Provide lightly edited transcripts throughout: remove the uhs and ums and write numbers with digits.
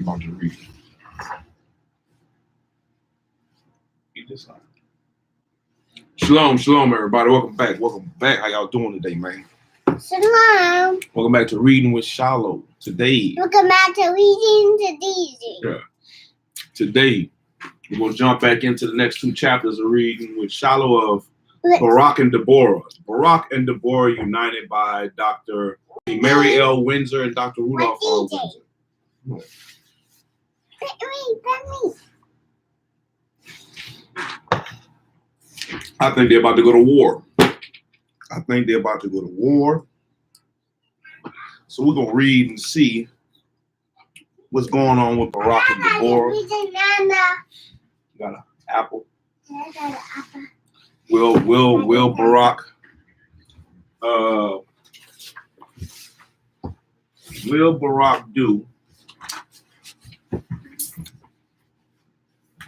About to read. Eat this out. Shalom, shalom, everybody. Welcome back. Welcome back. How y'all doing today, man? Shalom. Welcome back to Reading with Shilo. Today. Welcome back to Reading to Daisy. Yeah. Today, we're going to jump back into the next two chapters of Reading with Shilo of Barak and Deborah. Barak and Deborah united by Dr. Mary L. Windsor and Dr. Rudolph R. Windsor. I think they're about to go to war. So we're going to read and see what's going on with Barak and Deborah. You got an apple? I got an apple. Will Barak do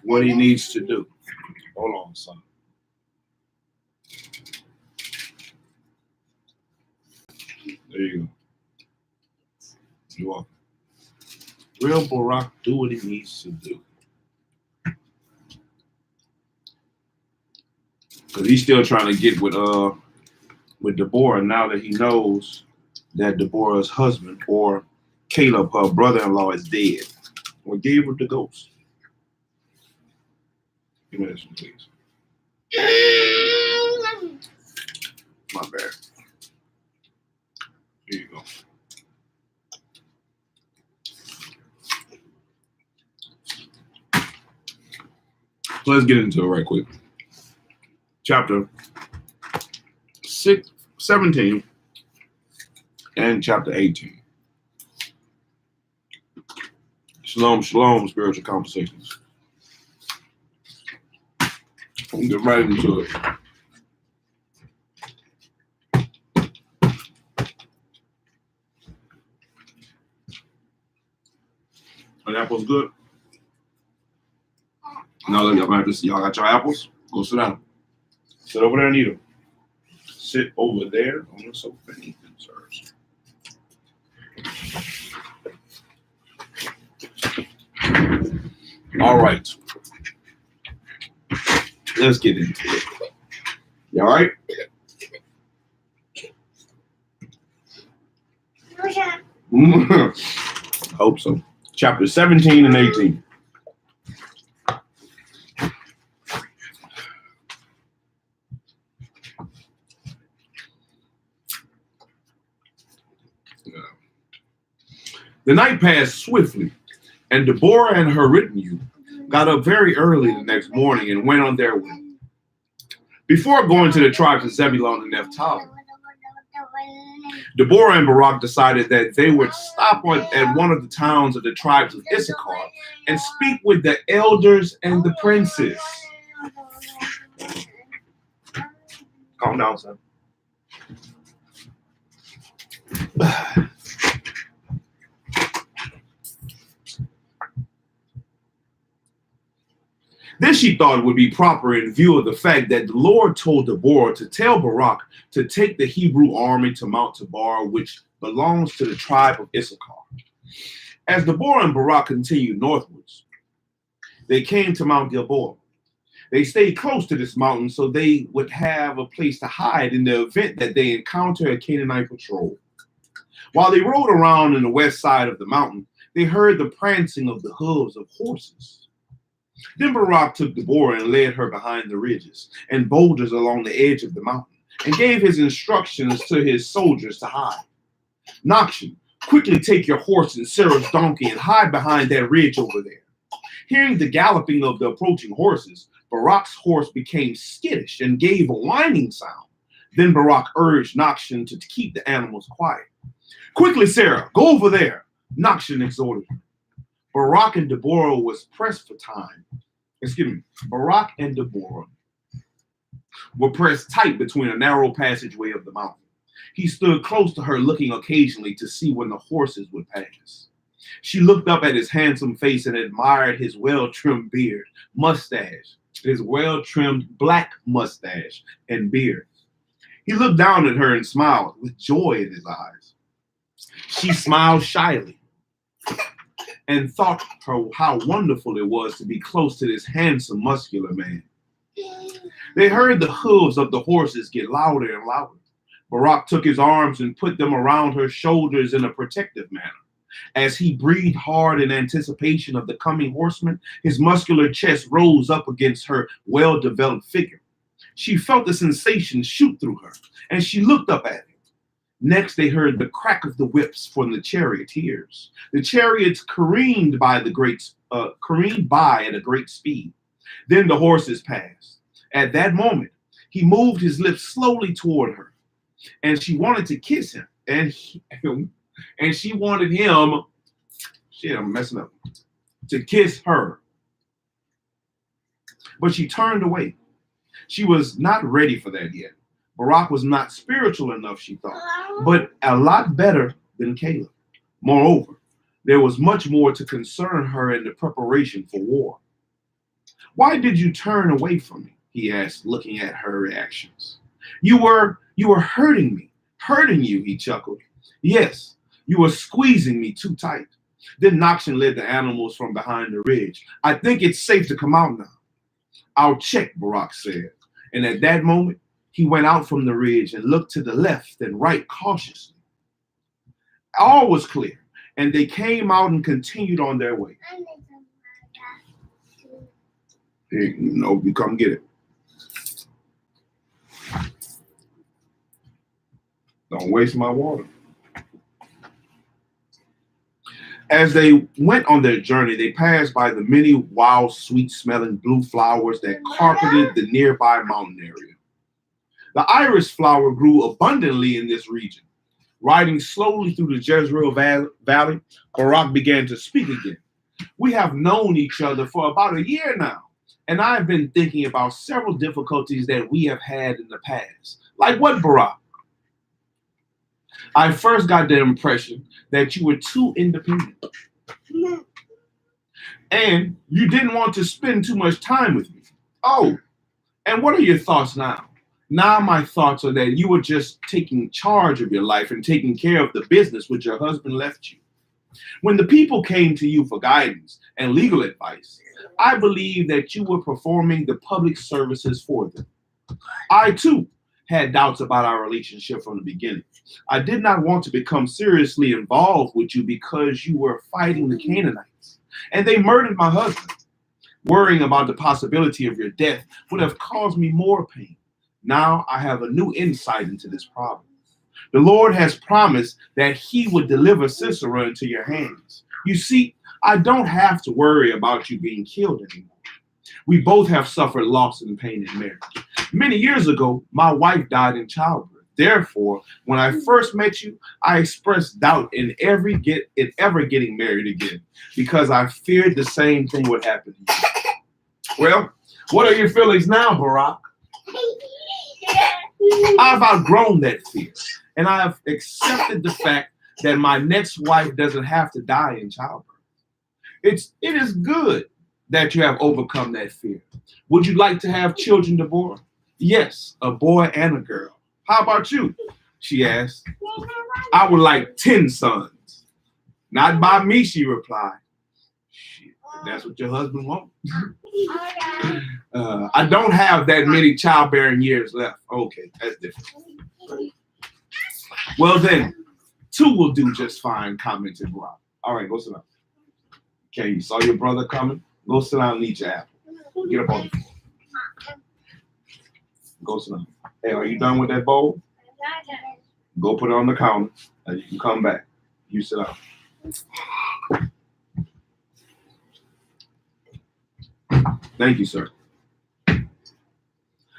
what he needs to do? Hold on, son. There you go. You're welcome. Will Barak do what he needs to do? Because he's still trying to get with Deborah now that he knows that Deborah's husband, or Caleb, her brother-in-law, is dead. Or gave her the ghost. Give me this one, please. My bad. Here you go. So let's get into it right quick. Chapter 17 and chapter 18. Shalom, shalom, spiritual conversations. We'll get right into it. An apple's good. Now y'all gonna have to see. Y'all got your apples? Go sit down. Sit over there and eat them. Sit over there on the sofa and eat them, sirs. All right. Let's get into it. You all right? Hope so. Chapter 17 and 18. The night passed swiftly, and Deborah and her retinue got up very early the next morning and went on their way. Before going to the tribes of Zebulun and Naphtali, Deborah and Barak decided that they would stop at one of the towns of the tribes of Issachar and speak with the elders and the princes. Calm down, son. This she thought would be proper in view of the fact that the Lord told Deborah to tell Barak to take the Hebrew army to Mount Tabor, which belongs to the tribe of Issachar. As Deborah and Barak continued northwards, they came to Mount Gilboa. They stayed close to this mountain so they would have a place to hide in the event that they encounter a Canaanite patrol. While they rode around in the west side of the mountain, they heard the prancing of the hooves of horses. Then Barak took Deborah and led her behind the ridges and boulders along the edge of the mountain and gave his instructions to his soldiers to hide. Nakshan, quickly take your horse and Sarah's donkey and hide behind that ridge over there. Hearing the galloping of the approaching horses, Barak's horse became skittish and gave a whining sound. Then Barak urged Nakshan to keep the animals quiet. Quickly, Sarah, go over there, Nakshan exhorted her. Barak and Deborah was pressed for time. Barak and Deborah were pressed tight between a narrow passageway of the mountain. He stood close to her, looking occasionally to see when the horses would pass. She looked up at his handsome face and admired his well-trimmed beard, mustache, his well-trimmed black mustache and beard. He looked down at her and smiled with joy in his eyes. She smiled shyly and thought how wonderful it was to be close to this handsome, muscular man. They heard the hooves of the horses get louder and louder. Barak took his arms and put them around her shoulders in a protective manner. As he breathed hard in anticipation of the coming horseman, his muscular chest rose up against her well-developed figure. She felt the sensation shoot through her, and she looked up at him. Next, they heard the crack of the whips from the charioteers. The chariots careened by at a great speed. Then the horses passed. At that moment, he moved his lips slowly toward her, and she wanted to kiss him, and she wanted him. Shit, I'm messing up. To kiss her, but she turned away. She was not ready for that yet. Barak was not spiritual enough, she thought, but a lot better than Caleb. Moreover, there was much more to concern her in the preparation for war. Why did you turn away from me? He asked, looking at her reactions. You were hurting me. Hurting you, he chuckled. Yes, you were squeezing me too tight. Then Nakshan led the animals from behind the ridge. I think it's safe to come out now. I'll check, Barak said. And at that moment, he went out from the ridge and looked to the left and right cautiously. All was clear, and they came out and continued on their way. Hey, you come get it. Don't waste my water. As they went on their journey, they passed by the many wild, sweet-smelling blue flowers that carpeted the nearby mountain area. The iris flower grew abundantly in this region. Riding slowly through the Jezreel Valley, Barak began to speak again. We have known each other for about a year now, and I've been thinking about several difficulties that we have had in the past. Like what, Barak? I first got the impression that you were too independent. And you didn't want to spend too much time with me. Oh, and what are your thoughts now? Now my thoughts are that you were just taking charge of your life and taking care of the business which your husband left you. When the people came to you for guidance and legal advice, I believe that you were performing the public services for them. I, too, had doubts about our relationship from the beginning. I did not want to become seriously involved with you because you were fighting the Canaanites, and they murdered my husband. Worrying about the possibility of your death would have caused me more pain. Now I have a new insight into this problem. The Lord has promised that he would deliver Sisera into your hands. You see, I don't have to worry about you being killed anymore. We both have suffered loss and pain in marriage. Many years ago, my wife died in childbirth. Therefore, when I first met you, I expressed doubt in ever getting married again because I feared the same thing would happen to you. Well, what are your feelings now, Barak? I've outgrown that fear, and I have accepted the fact that my next wife doesn't have to die in childbirth. It is good that you have overcome that fear. Would you like to have children, Deborah? Yes, a boy and a girl. How about you? She asked. I would like 10 sons. Not by me, she replied. Shit, that's what your husband wants. I don't have that many childbearing years left. Okay, that's different. Well then, 2 will do just fine, commented Rob. All right, go sit down. Okay, you saw your brother coming? Go sit down and eat your apple. Get up on the floor. Go sit down. Hey, are you done with that bowl? Go put it on the counter, and you can come back. You sit down. Thank you, sir.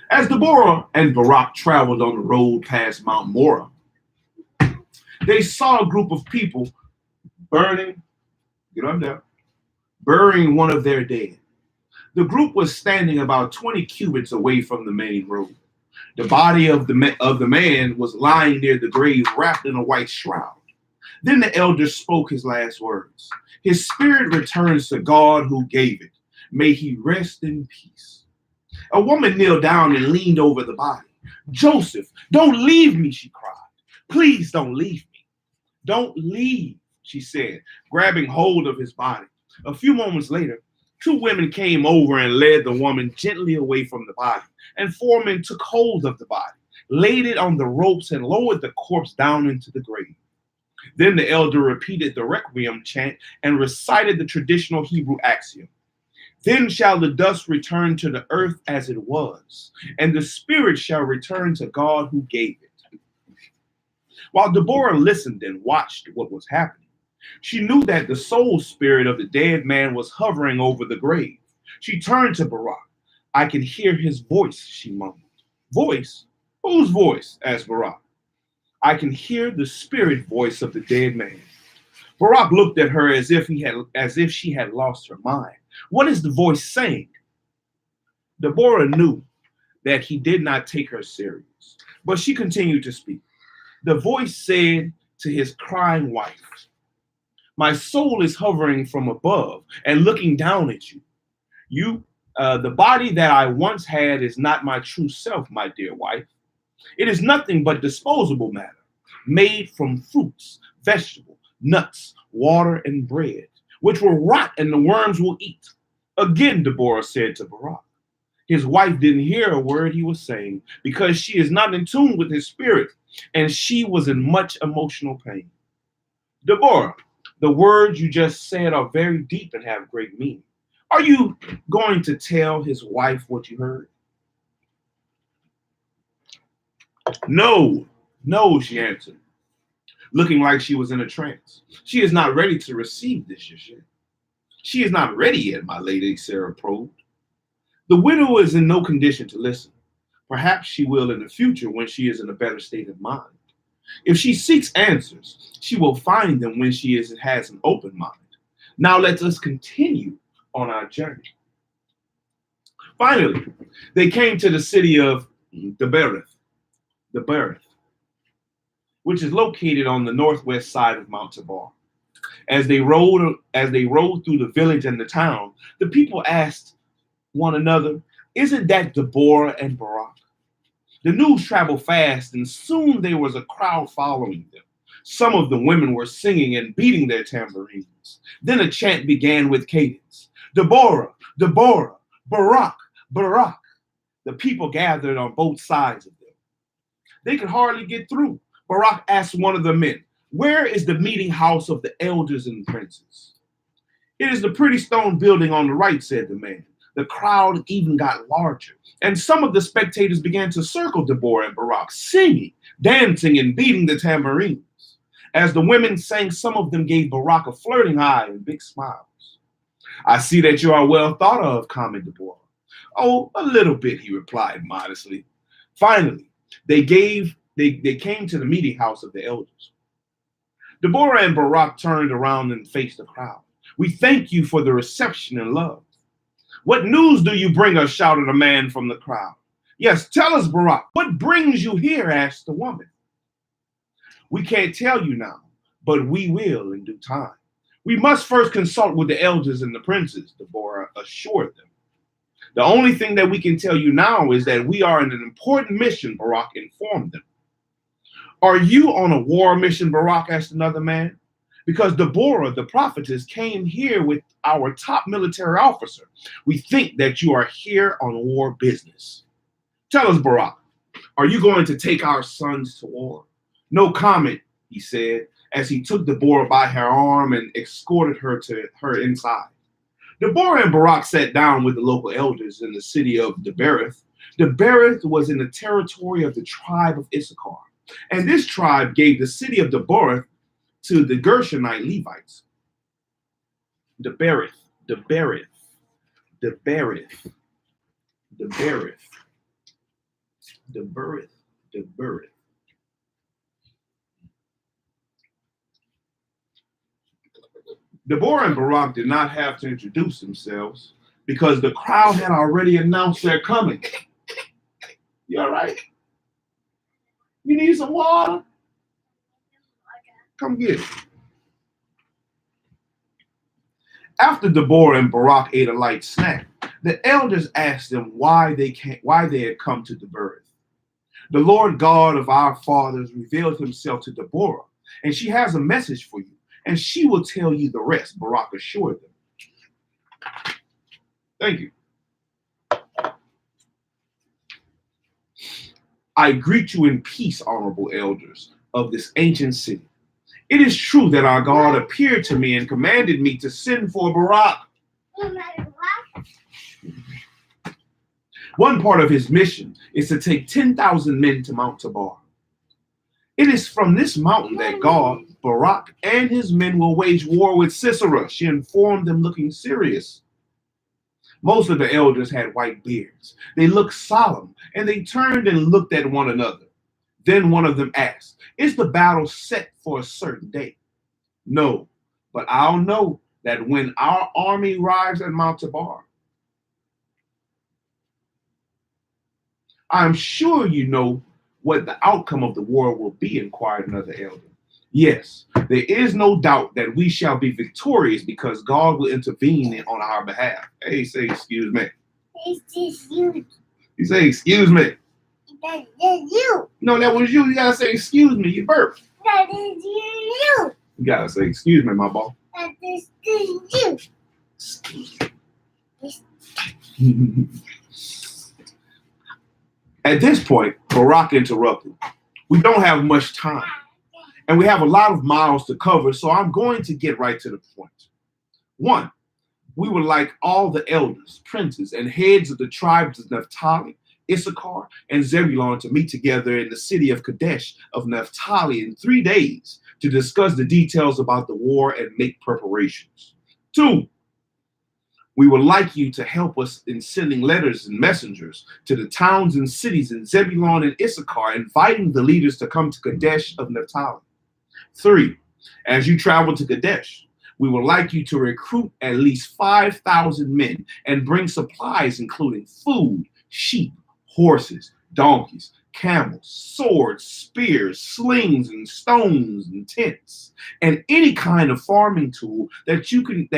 As Deborah and Barak traveled on the road past Mount Morah, they saw a group of people burying one of their dead. The group was standing about 20 cubits away from the main road. The body of the man was lying near the grave, wrapped in a white shroud. Then the elder spoke his last words. His spirit returns to God who gave it. May he rest in peace. A woman kneeled down and leaned over the body. Joseph, don't leave me, she cried. Please don't leave me. Don't leave. she said, grabbing hold of his body. A few moments later, two women came over and led the woman gently away from the body, and four men took hold of the body, laid it on the ropes, and lowered the corpse down into the grave. Then the elder repeated the requiem chant and recited the traditional Hebrew axiom. Then shall the dust return to the earth as it was, and the spirit shall return to God who gave it. While Deborah listened and watched what was happening, she knew that the soul spirit of the dead man was hovering over the grave. She turned to Barak. I can hear his voice, she mumbled. Voice? Whose voice? Asked Barak. I can hear the spirit voice of the dead man. Barak looked at her as if she had lost her mind. What is the voice saying? Deborah knew that he did not take her serious, but she continued to speak. The voice said to his crying wife, my soul is hovering from above and looking down at you. The body that I once had is not my true self, my dear wife. It is nothing but disposable matter, made from fruits, vegetables, nuts, water, and bread, which will rot and the worms will eat. Again, Deborah said to Barak. His wife didn't hear a word he was saying because she is not in tune with his spirit, and she was in much emotional pain. Deborah, the words you just said are very deep and have great meaning. Are you going to tell his wife what you heard? No, she answered, looking like she was in a trance. She is not ready to receive this just yet. She is not ready yet, my lady, Sarah probed. The widow is in no condition to listen. Perhaps she will in the future when she is in a better state of mind. If she seeks answers, she will find them when she has an open mind. Now let us continue on our journey. Finally, they came to the city of Deborah, which is located on the northwest side of Mount Tabor. As they rode through the village and the town, the people asked one another, isn't that Deborah and Barak? The news traveled fast, and soon there was a crowd following them. Some of the women were singing and beating their tambourines. Then a chant began with cadence. Deborah, Deborah, Barak, Barak. The people gathered on both sides of them. They could hardly get through. Barak asked one of the men, where is the meeting house of the elders and princes? It is the pretty stone building on the right, said the man. The crowd even got larger, and some of the spectators began to circle Deborah and Barak, singing, dancing, and beating the tambourines. As the women sang, some of them gave Barak a flirting eye and big smiles. I see that you are well thought of, commented Deborah. Oh, a little bit, he replied modestly. Finally, they came to the meeting house of the elders. Deborah and Barak turned around and faced the crowd. We thank you for the reception and love. What news do you bring us? Shouted a man from the crowd. Yes, tell us, Barak. What brings you here? Asked the woman. We can't tell you now, but we will in due time. We must first consult with the elders and the princes, Deborah assured them. The only thing that we can tell you now is that we are in an important mission, Barak informed them. Are you on a war mission, Barak? Asked another man. Because Deborah, the prophetess, came here with our top military officer. We think that you are here on war business. Tell us, Barak, are you going to take our sons to war? No comment, he said, as he took Deborah by her arm and escorted her to her inside. Deborah and Barak sat down with the local elders in the city of Deborah. Deborah was in the territory of the tribe of Issachar, and this tribe gave the city of Deborah to the Gershonite Levites. Deborah. Deborah and Barak did not have to introduce themselves because the crowd had already announced their coming. You all right? You need some water? Come get it. After Deborah and Barak ate a light snack, the elders asked them why they had come to Deborah. The Lord God of our fathers revealed himself to Deborah, and she has a message for you. and she will tell you the rest, Barak assured them. Thank you. I greet you in peace, honorable elders of this ancient city. It is true that our God appeared to me and commanded me to send for Barak. One part of his mission is to take 10,000 men to Mount Tabor. It is from this mountain that God, Barak, and his men will wage war with Sisera, she informed them, looking serious. Most of the elders had white beards. They looked solemn, and they turned and looked at one another. Then one of them asked, "Is the battle set for a certain day?" "No, but I'll know that when our army arrives at Mount Tabor." "I'm sure you know what the outcome of the war will be," inquired another elder. "Yes, there is no doubt that we shall be victorious because God will intervene on our behalf." Hey, say excuse me. It's you. You say excuse me. That is you. No, that was you. You gotta say excuse me. You burp. That is you. You gotta say excuse me, my boy. That is you. Excuse me. At this point, Barak interrupted. "We don't have much time, and we have a lot of miles to cover, so I'm going to get right to the point. 1, we would like all the elders, princes, and heads of the tribes of Naphtali, Issachar, and Zebulun to meet together in the city of Kadesh of Naphtali in 3 days to discuss the details about the war and make preparations. 2, we would like you to help us in sending letters and messengers to the towns and cities in Zebulun and Issachar, inviting the leaders to come to Kadesh of Naphtali. 3, as you travel to Kadesh, we would like you to recruit at least 5,000 men and bring supplies including food, sheep, horses, donkeys, camels, swords, spears, slings, and stones and tents, and any kind of farming tool that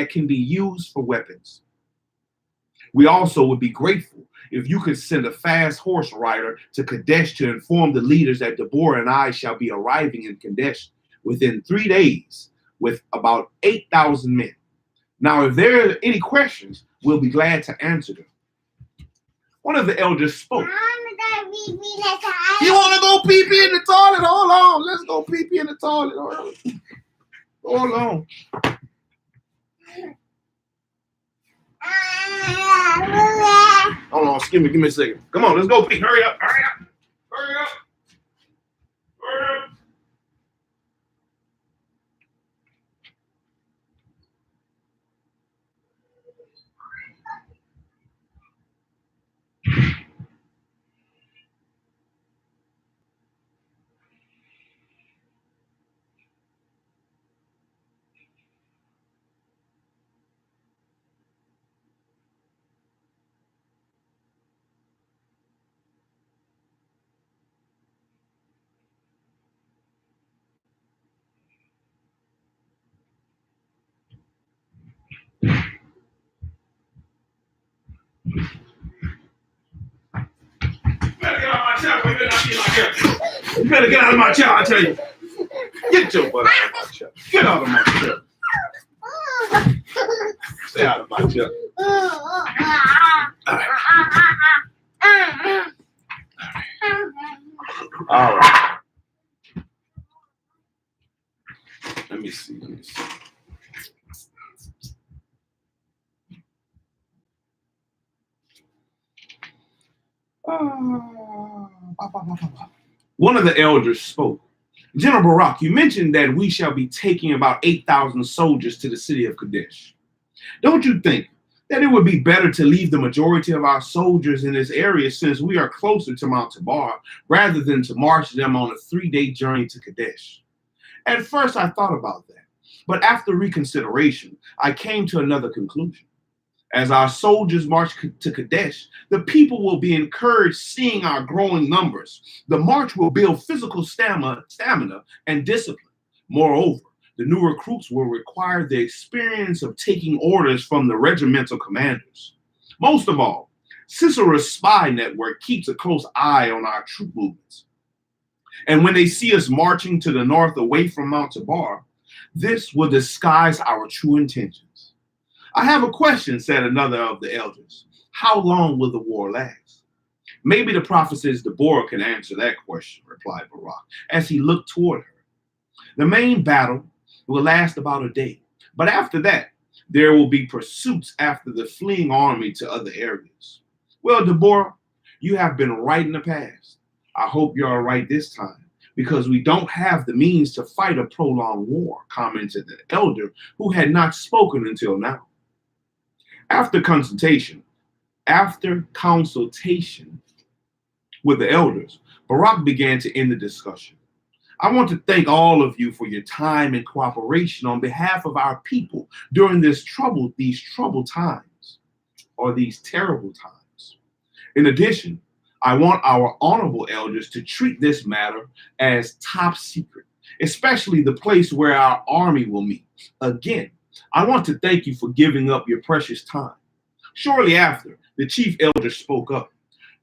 can be used for weapons. We also would be grateful if you could send a fast horse rider to Kadesh to inform the leaders that Deborah and I shall be arriving in Kadesh within 3 days with about 8,000 men. Now, if there are any questions, we'll be glad to answer them." One of the elders spoke. "You want to go pee-pee in the toilet? Hold on. Let's go pee-pee in the toilet. Hold on. Hold on. Give me a second. Come on, let's go pee. Hurry up. Hurry up. Hurry up. Hurry up. You better get out of my chair, I tell you. Get your butt out of my chair. Get out of my chair. Stay out of my chair. All right. Let me see. One of the elders spoke. "General Barak, you mentioned that we shall be taking about 8,000 soldiers to the city of Kadesh. Don't you think that it would be better to leave the majority of our soldiers in this area since we are closer to Mount Tabor rather than to march them on a 3-day journey to Kadesh?" At first I thought about that, but after reconsideration, I came to another conclusion. As our soldiers march to Kadesh, the people will be encouraged seeing our growing numbers. The march will build physical stamina and discipline. Moreover, the new recruits will require the experience of taking orders from the regimental commanders. Most of all, Sisera's spy network keeps a close eye on our troop movements. And when they see us marching to the north away from Mount Tabor, This will disguise our true intentions. I have a question, said another of the elders. How long will the war last? Maybe the prophetess Deborah can answer that question, replied Barak, as he looked toward her. The main battle will last about a day, but after that, there will be pursuits after the fleeing army to other areas. Well, Deborah, you have been right in the past. I hope you're right this time, because we don't have the means to fight a prolonged war, commented the elder who had not spoken until now. After consultation with the elders, Barak began to end the discussion. I want to thank all of you for your time and cooperation on behalf of our people during these troubled times, or these terrible times. In addition, I want our honorable elders to treat this matter as top secret, especially the place where our army will meet. Again, I want to thank you for giving up your precious time. Shortly after, the chief elder spoke up.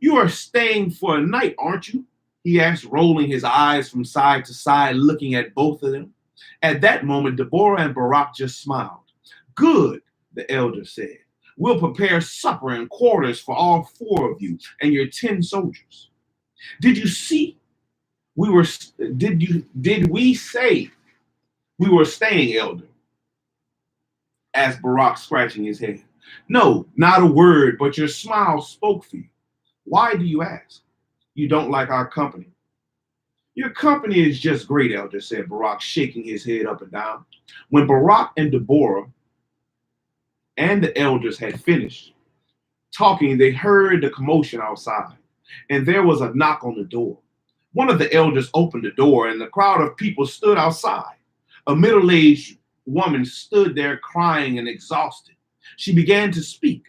You are staying for a night, aren't you? He asked, rolling his eyes from side to side, looking at both of them. At that moment, Deborah and Barak just smiled. Good, the elder said. We'll prepare supper and quarters for all 4 of you and your 10 soldiers. Did you see? Did we say we were staying, elder? Asked Barak, scratching his head. No, not a word, but your smile spoke for you. Why do you ask? You don't like our company? Your company is just great, elder, said Barak, shaking his head up and down. When Barak and Deborah and the elders had finished talking, they heard the commotion outside, and there was a knock on the door. One of the elders opened the door, and the crowd of people stood outside. A middle-aged woman stood there crying and exhausted. She began to speak.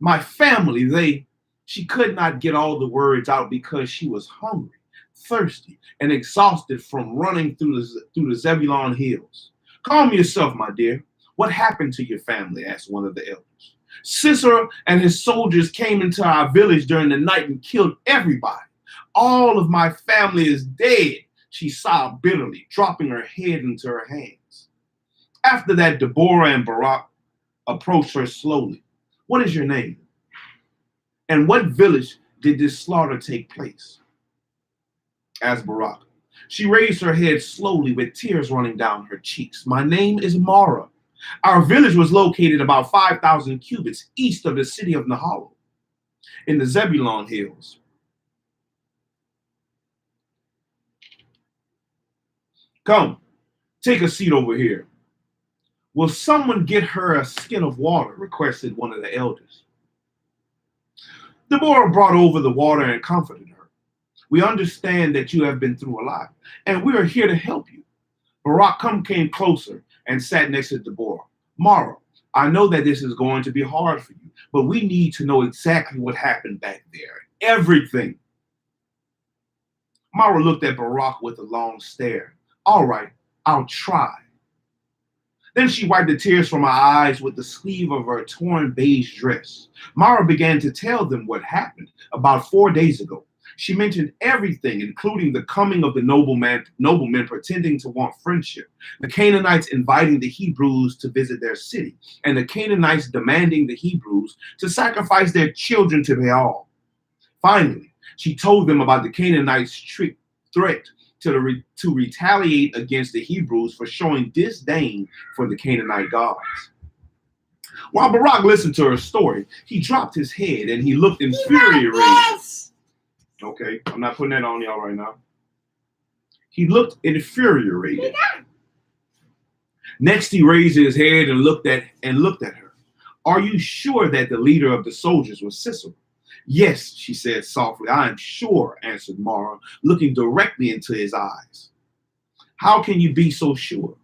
My family, she could not get all the words out because she was hungry, thirsty, and exhausted from running through the Zebulun hills. Calm yourself, my dear. What happened to your family? Asked one of the elders. Sisera and his soldiers came into our village during the night and killed everybody. All of my family is dead, she sobbed bitterly, dropping her head into her hands. After that, Deborah and Barak approached her slowly. What is your name? And what village did this slaughter take place? Asked Barak. She raised her head slowly with tears running down her cheeks. My name is Mara. Our village was located about 5,000 cubits east of the city of Nahalo in the Zebulun hills. Come, take a seat over here. Will someone get her a skin of water? Requested one of the elders. Deborah brought over the water and comforted her. We understand that you have been through a lot, and we are here to help you. Barak came closer and sat next to Deborah. Mara, I know that this is going to be hard for you, but we need to know exactly what happened back there. Everything. Mara looked at Barak with a long stare. All right, I'll try. Then she wiped the tears from her eyes with the sleeve of her torn beige dress. Mara began to tell them what happened about 4 days ago. She mentioned everything, including the coming of the noblemen pretending to want friendship, the Canaanites inviting the Hebrews to visit their city, and the Canaanites demanding the Hebrews to sacrifice their children to Baal. Finally, she told them about the Canaanites' threat to retaliate against the Hebrews for showing disdain for the Canaanite gods. While Barak listened to her story, he dropped his head and he looked infuriated. Okay, I'm not putting that on y'all right now. He looked infuriated. Next, he raised his head and looked at her. Are you sure that the leader of the soldiers was Sisera? Yes, she said softly. I am sure, answered Mara, looking directly into his eyes. How can you be so sure?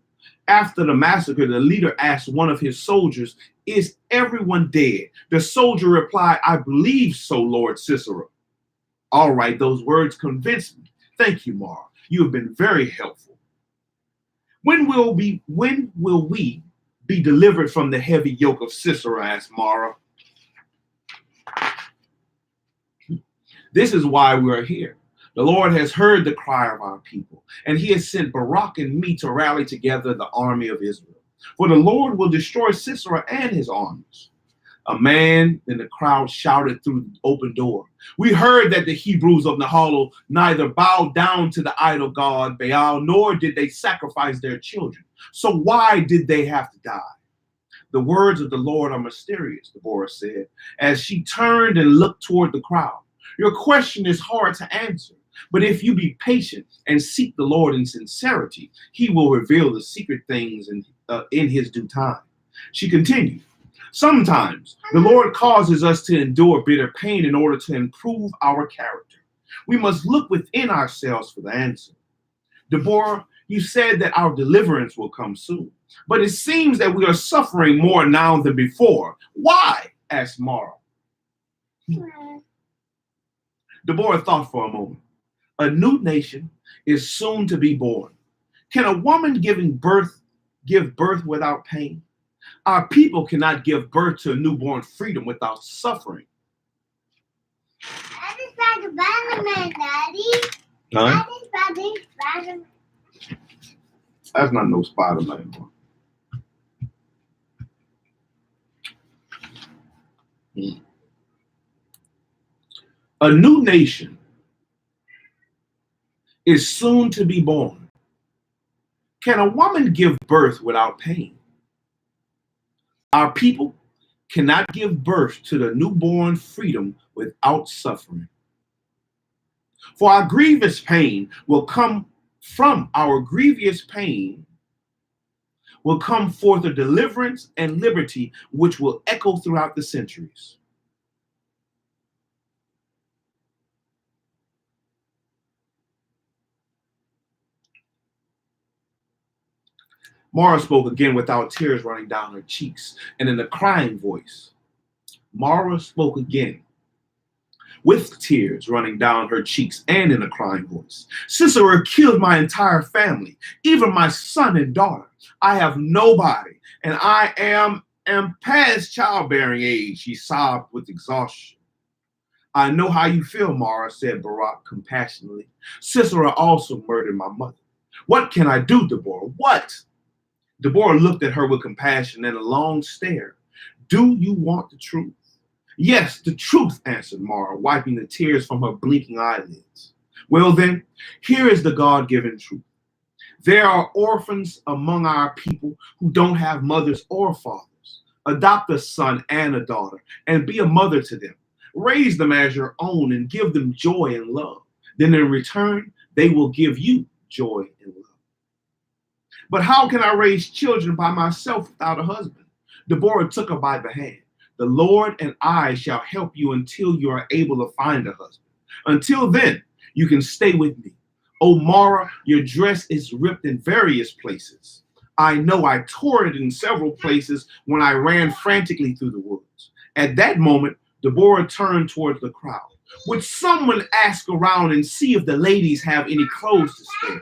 After the massacre, the leader asked one of his soldiers, is everyone dead? The soldier replied, I believe so, Lord Sisera. All right, those words convinced me. Thank you, Mara. You have been very helpful. When will we be delivered from the heavy yoke of Sisera? Asked Mara. This is why we are here. The Lord has heard the cry of our people, and he has sent Barak and me to rally together the army of Israel. For the Lord will destroy Sisera and his armies. A man in the crowd shouted through the open door. We heard that the Hebrews of Nahalo neither bowed down to the idol god Baal, nor did they sacrifice their children. So why did they have to die? The words of the Lord are mysterious, Deborah said, as she turned and looked toward the crowd. Your question is hard to answer, but if you be patient and seek the Lord in sincerity, he will reveal the secret things in his due time. She continued. Sometimes the Lord causes us to endure bitter pain in order to improve our character. We must look within ourselves for the answer. Deborah, you said that our deliverance will come soon, but it seems that we are suffering more now than before. Why? Asked Mara. Deborah thought for a moment. A new nation is soon to be born. Can a woman give birth without pain? Our people cannot give birth to a newborn freedom without suffering. That is like Spider-Man, Daddy. Huh? That is Spider-Man. That's not no Spider-Man, boy. A new nation is soon to be born. Can a woman give birth without pain? Our people cannot give birth to the newborn freedom without suffering. For our grievous pain will come from our grievous pain will come forth a deliverance and liberty which will echo throughout the centuries. Mara spoke again without tears running down her cheeks and in a crying voice. Mara spoke again with tears running down her cheeks and in a crying voice. Sisera killed my entire family, even my son and daughter. I have nobody, and I am past childbearing age, she sobbed with exhaustion. I know how you feel, Mara, said Barak compassionately. Sisera also murdered my mother. What can I do, Deborah? What? Deborah looked at her with compassion and a long stare. Do you want the truth? Yes, the truth, answered Mara, wiping the tears from her blinking eyelids. Well then, here is the God-given truth. There are orphans among our people who don't have mothers or fathers. Adopt a son and a daughter and be a mother to them. Raise them as your own and give them joy and love. Then in return, they will give you joy and love. But how can I raise children by myself without a husband? Deborah took her by the hand. The Lord and I shall help you until you are able to find a husband. Until then, you can stay with me. Oh, Mara, your dress is ripped in various places. I know I tore it in several places when I ran frantically through the woods. At that moment, Deborah turned towards the crowd. Would someone ask around and see if the ladies have any clothes to spare?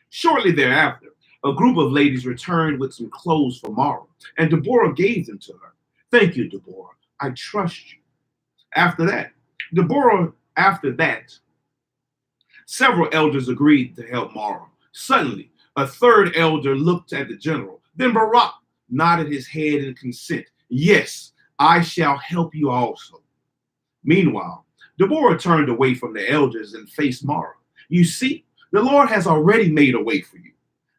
Shortly thereafter, a group of ladies returned with some clothes for Mara, and Deborah gave them to her. Thank you, Deborah. I trust you. After that, several elders agreed to help Mara. Suddenly, a third elder looked at the general. Then Barak nodded his head in consent. Yes, I shall help you also. Meanwhile, Deborah turned away from the elders and faced Mara. You see, the Lord has already made a way for you.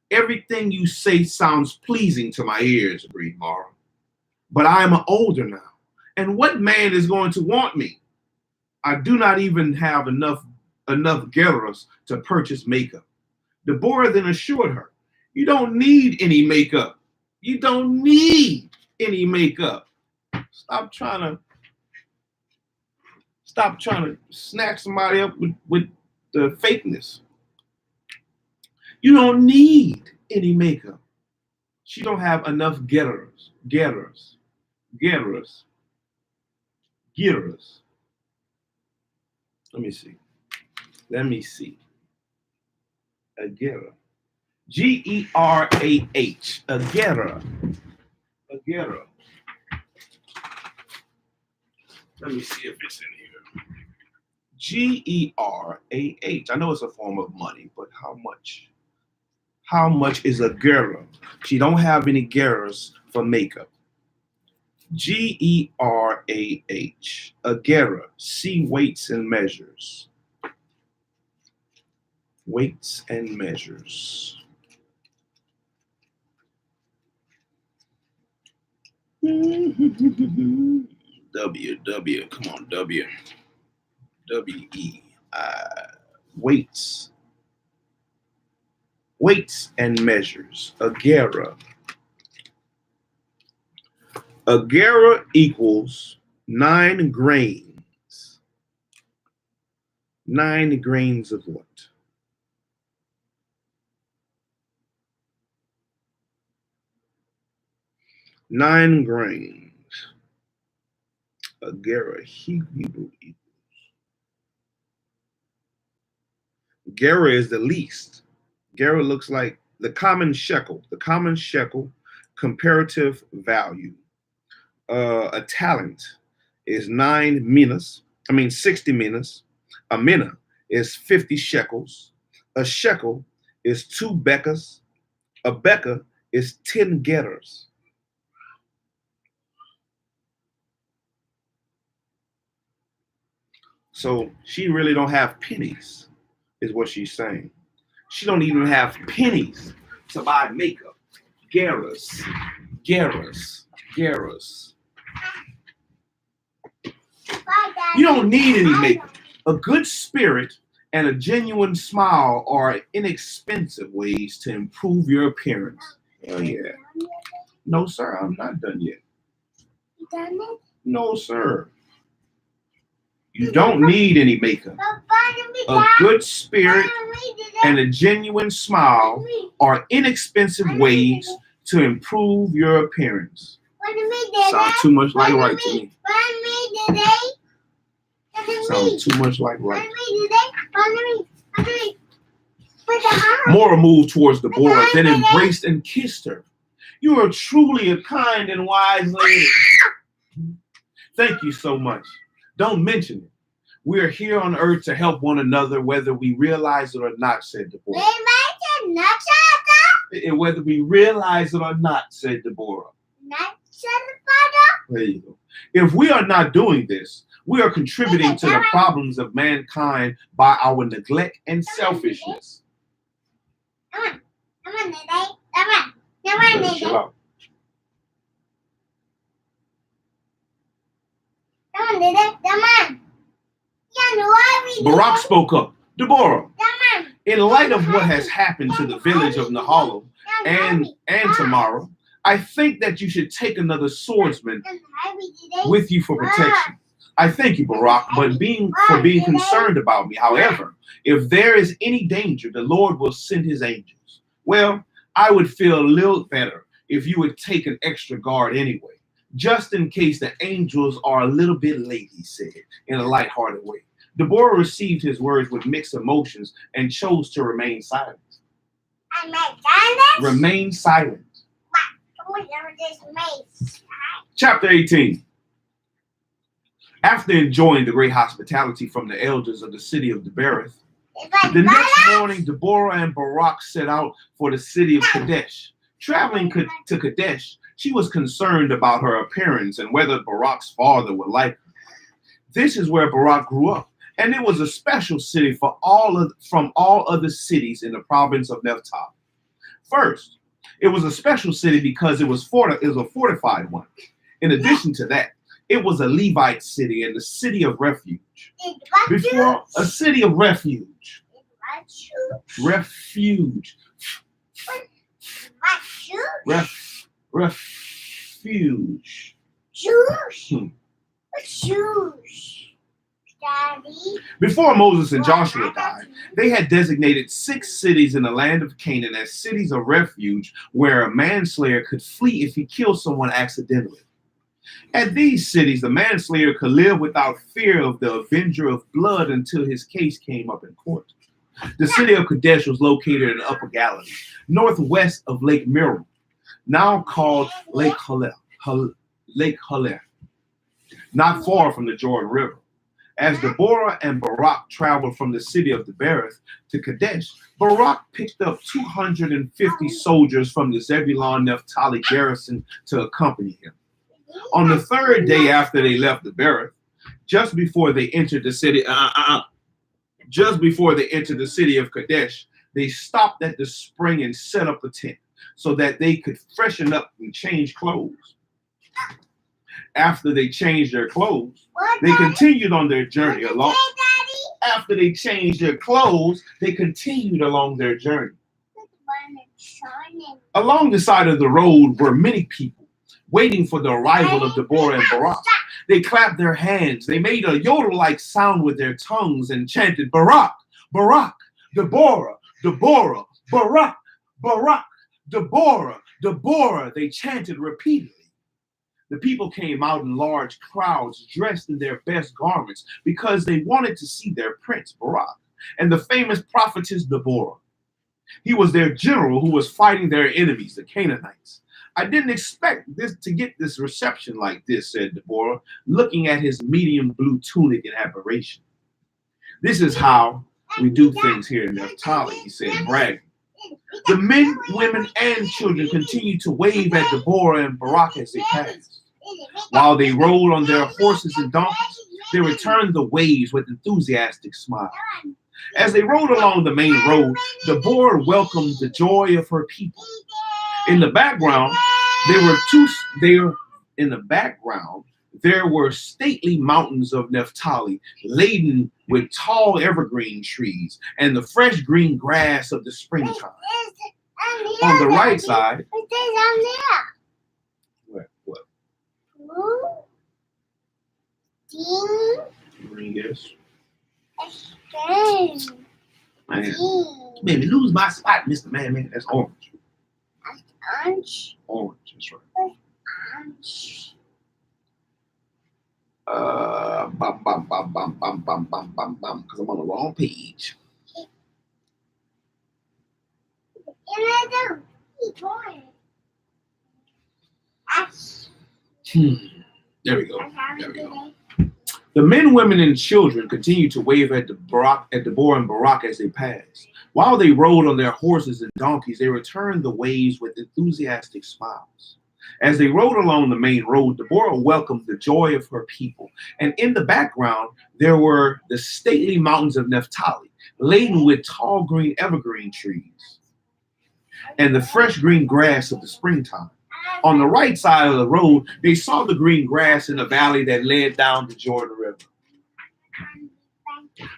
Everything you say sounds pleasing to my ears, agreed Mara. But I am older now, and what man is going to want me? I do not even have enough gerahs to purchase makeup. Deborah then assured her, you don't need any makeup. You don't need any makeup. Stop trying to snatch somebody up with the fakeness. You don't need any makeup. She don't have enough gerahs. Let me see. A gerah. Gerah. A gerah. A gerah. Let me see if it's in here. Gerah. I know it's a form of money, but how much? How much is a gerah? She don't have any gerahs for makeup. Gerah. A gerah. See weights and measures. Weights and measures. W. Come on, W. WEI. Weights. Weights and measures. A gerah. A gerah equals 9 grains. 9 grains of what? 9 grains. A gerah. Hebrew equals. Gerah is the least. Gerah looks like the common shekel. The common shekel comparative value. A talent is 9 minas. 60 minas. A mina is 50 shekels. A shekel is 2 bekahs. A bekah is 10 gerahs. So she really don't have pennies, is what she's saying. She don't even have pennies to buy makeup. Gerahs. You don't need any makeup. A good spirit and a genuine smile are inexpensive ways to improve your appearance. Hell yeah. No, sir, I'm not done yet. You done it? No, sir. You don't need any makeup. A good spirit and a genuine smile are inexpensive ways to improve your appearance. Sounds too much like right to me. Sounds too much like right. Mora moved towards Deborah, then embraced and kissed her. You are truly a kind and wise lady. Thank you so much. Don't mention it. We are here on earth to help one another, whether we realize it or not, said Deborah. Whether we realize it or not, said Deborah. There you go. If we are not doing this, we are contributing to the problems of mankind by our neglect and selfishness. Come on, Chill out. Barak spoke up. Deborah, in light of what has happened to the village of Nahalal and Tamara, I think that you should take another swordsman with you for protection. I thank you, Barak, but for being concerned about me. However, if there is any danger, the Lord will send his angels. Well, I would feel a little better if you would take an extra guard anyway, just in case the angels are a little bit late, he said, in a lighthearted way. Deborah received his words with mixed emotions and chose to remain silent. Remain silent. Chapter 18. After enjoying the great hospitality from the elders of the city of Deborah, the next morning Deborah and Barak set out for the city of Kadesh. Traveling to Kadesh, she was concerned about her appearance and whether Barak's father would like her. This is where Barak grew up, and it was a special city from all other cities in the province of Naphtali. First, it was a special city because it was a fortified one. In addition to that, it was a Levite city and the city of refuge. Before a city of refuge. Refuge. Refuge. Daddy. Before Moses and Joshua died, they had designated 6 cities in the land of Canaan as cities of refuge where a manslayer could flee if he killed someone accidentally. At these cities, the manslayer could live without fear of the avenger of blood until his case came up in court. The city of Kadesh was located in the Upper Galilee, northwest of Lake Merom, now called Lake Haler, not far from the Jordan River. As Deborah and Barak traveled from the city of Deborah to Kadesh, Barak picked up 250 soldiers from the Zebulun Naphtali garrison to accompany him. On the third day after they left Deborah, just before they entered the city of Kadesh, they stopped at the spring and set up a tent so that they could freshen up and change clothes. After they changed their clothes, they continued on their journey along. After they changed their clothes, they continued along their journey. Along the side of the road were many people waiting for the arrival of Deborah and Barak. They clapped their hands. They made a yodel-like sound with their tongues and chanted, Barak, Barak, Deborah, Deborah, Barak, Barak, Deborah, Deborah. They chanted repeatedly. The people came out in large crowds dressed in their best garments because they wanted to see their prince, Barak, and the famous prophetess Deborah. He was their general who was fighting their enemies, the Canaanites. I didn't expect to get this reception like this, said Deborah, looking at his medium blue tunic in admiration. This is how we do things here in Naphtali, he said, bragging. The men, women, and children continued to wave at Deborah and Barak as they passed. While they rode on their horses and donkeys, they returned the waves with enthusiastic smiles. As they rode along the main road, Deborah welcomed the joy of her people. In the background, there were stately mountains of Naphtali, laden with tall evergreen trees and the fresh green grass of the springtime. On the right side, what? Green, yes. Man, you made me lose my spot, Mr. Man. That's orange. Orange. Orange, that's right. Orange. Because I'm on the wrong page. There we go. The men, women, and children continued to wave at Deborah and Barak as they passed. While they rode on their horses and donkeys, they returned the waves with enthusiastic smiles. As they rode along the main road, Deborah welcomed the joy of her people. And in the background, there were the stately mountains of Naphtali, laden with tall green evergreen trees and the fresh green grass of the springtime. On the right side of the road, they saw the green grass in a valley that led down the Jordan River.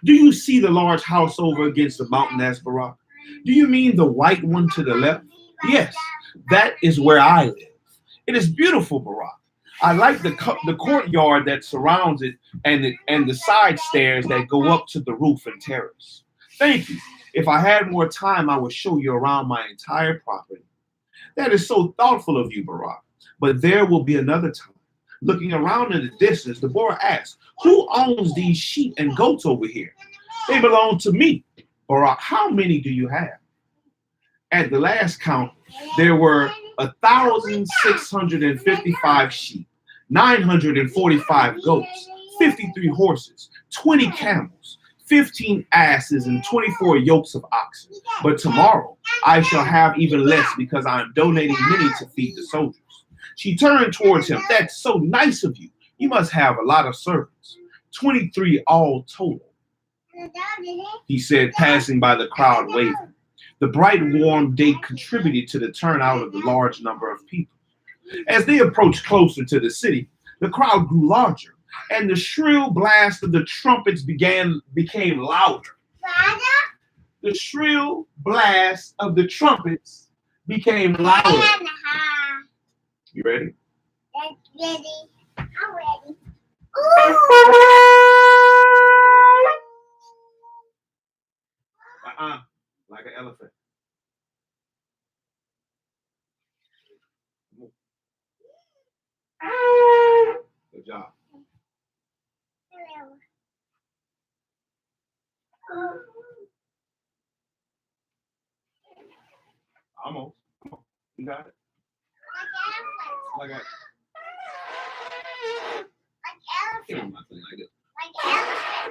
Do you see the large house over against the mountain, asked Barak? Do you mean the white one to the left? Yes, that is where I live. It is beautiful, Barak. I like the courtyard that surrounds it and the side stairs that go up to the roof and terrace. Thank you. If I had more time, I would show you around my entire property. That is so thoughtful of you, Barak. But there will be another time. Looking around in the distance, Deborah asked, who owns these sheep and goats over here? They belong to me. Barak, how many do you have? At the last count, there were 1,655 sheep, 945 goats, 53 horses, 20 camels, 15 asses, and 24 yokes of oxen. But tomorrow I shall have even less because I am donating many to feed the soldiers. She turned towards him. That's so nice of you. You must have a lot of servants. 23 all total, he said, passing by the crowd waving. The bright, warm day contributed to the turnout of the large number of people. As they approached closer to the city, the crowd grew larger, and the shrill blast of the trumpets became louder. The shrill blast of the trumpets became louder. You ready? Ready. I'm ready. Like an elephant. Good job. Almost. Come on. You got it. Like an elephant. Like elephant.